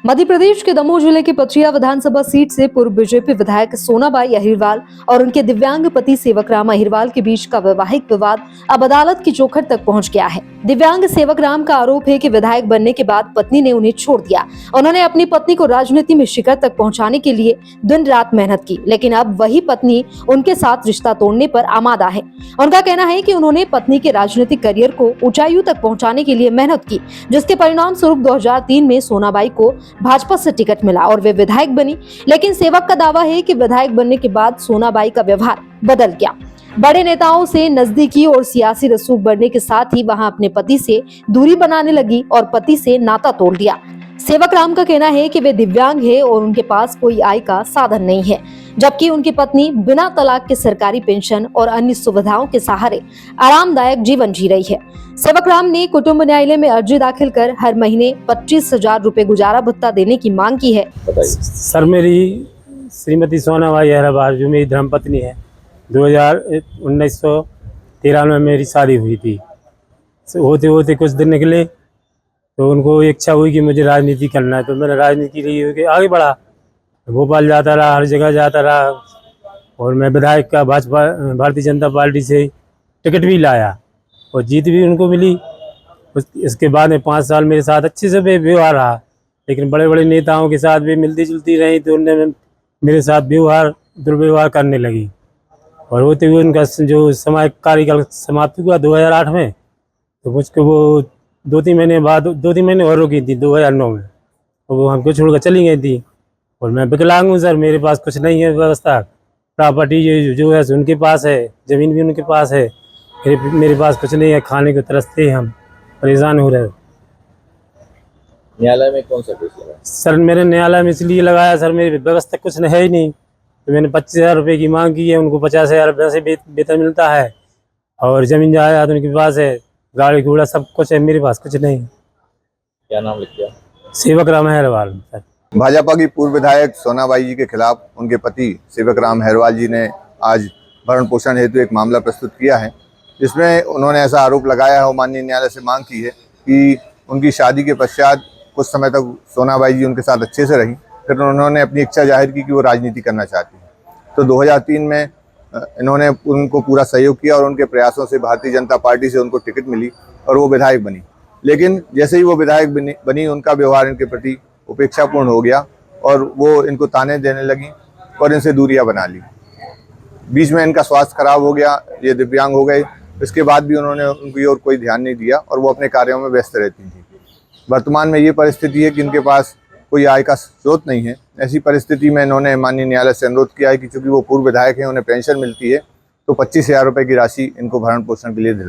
मध्य प्रदेश के दमोह जिले के पचिया विधानसभा सीट से पूर्व बीजेपी विधायक सोनाबाई अहिरवाल और उनके दिव्यांग पति सेवकराम अहिरवाल के बीच का वैवाहिक विवाद अब अदालत की चौखट तक पहुंच गया है। दिव्यांग सेवकराम का आरोप है कि विधायक बनने के बाद पत्नी ने उन्हें छोड़ दिया। उन्होंने अपनी पत्नी को राजनीति में शिखर तक पहुंचाने के लिए दिन रात मेहनत की, लेकिन अब वही पत्नी उनके साथ रिश्ता तोड़ने पर आमादा है। उनका कहना है कि उन्होंने पत्नी के राजनीतिक करियर को ऊंचाइयों तक पहुंचाने के लिए मेहनत की, जिसके परिणाम स्वरूप 2003 में सोनाबाई को भाजपा से टिकट मिला और वे विधायक बनी। लेकिन सेवक का दावा है कि विधायक बनने के बाद सोनाबाई का व्यवहार बदल गया। बड़े नेताओं से नजदीकी और सियासी रसूख बढ़ने के साथ ही वहां अपने पति से दूरी बनाने लगी और पति से नाता तोड़ दिया। सेवकराम का कहना है कि वे दिव्यांग है और उनके पास कोई आय का साधन नहीं है, जबकि उनकी पत्नी बिना तलाक के सरकारी पेंशन और अन्य सुविधाओं के सहारे आरामदायक जीवन जी रही है। सेवकराम ने कुटुंब न्यायालय में अर्जी दाखिल कर हर महीने 25,000 रुपए गुजारा भत्ता देने की मांग की है। सर, मेरी श्रीमती सोनाबाई अहिरवाल जो मेरी धर्मपत्नी है, 1913 में मेरी शादी हुई थी। होते होते कुछ दिन निकले तो उनको इच्छा हुई कि मुझे राजनीति करना है, तो मैंने राजनीति के लिए आगे बढ़ा। भोपाल जाता रहा, हर जगह जाता रहा और मैं विधायक का भाजपा भारतीय जनता पार्टी से टिकट भी लाया और जीत भी उनको मिली। इसके बाद में 5 साल मेरे साथ अच्छे से व्यवहार रहा, लेकिन बड़े बड़े नेताओं के साथ भी मिलती जुलती रही तो उन्होंने मेरे साथ दुर्व्यवहार करने लगी और होते हुए उनका जो समय कार्यकाल समाप्त हुआ 2008 में, तो मुझको वो 2-3 महीने और रुकी थी 2009 में, और वो हमको छोड़कर चली गई थी। और मैं विकलांग हूँ सर, मेरे पास कुछ नहीं है व्यवस्था। प्रॉपर्टी जो है उनके पास है, ज़मीन भी उनके पास है, मेरे पास कुछ नहीं है। खाने को तरसते हैं, हम परेशान हो रहे। न्यायालय में कौन सा केस लगा? सर, मेरे न्यायालय में इसलिए लगाया सर, मेरी व्यवस्था कुछ है ही नहीं। तो मैंने 25,000 रुपये की मांग की है, उनको 50,000 रुपये से वेतन मिलता है और ज़मीन जायदाद उनके पास है, गाड़ी घोड़ा सब कुछ है, मेरे पास कुछ नहीं। क्या नाम लिख दिया? सेवकराम अहिरवाल सर। भाजपा की पूर्व विधायक सोनाबाई जी के खिलाफ उनके पति सेवकराम अहिरवाल जी ने आज भरण पोषण हेतु एक मामला प्रस्तुत किया है, जिसमें उन्होंने ऐसा आरोप लगाया है और माननीय न्यायालय से मांग की है कि उनकी शादी के पश्चात कुछ समय तक सोनाबाई जी उनके साथ अच्छे से रही, फिर उन्होंने अपनी इच्छा जाहिर की कि वो राजनीति करना चाहती है। तो 2003 में इन्होंने उनको पूरा सहयोग किया और उनके प्रयासों से भारतीय जनता पार्टी से उनको टिकट मिली और वो विधायक बनी। लेकिन जैसे ही वो विधायक बनी उनका व्यवहार इनके प्रति उपेक्षापूर्ण हो गया और वो इनको ताने देने लगी और इनसे दूरियां बना ली। बीच में इनका स्वास्थ्य खराब हो गया, ये दिव्यांग हो गए। इसके बाद भी उन्होंने उनकी ओर कोई ध्यान नहीं दिया और वो अपने कार्यों में व्यस्त रहती थी। वर्तमान में ये परिस्थिति है कि इनके पास कोई आय का स्रोत नहीं है। ऐसी परिस्थिति में इन्होंने माननीय न्यायालय से अनुरोध किया है कि चूंकि वो पूर्व विधायक हैं, उन्हें पेंशन मिलती है, तो 25,000 रुपये की राशि इनको भरण पोषण के लिए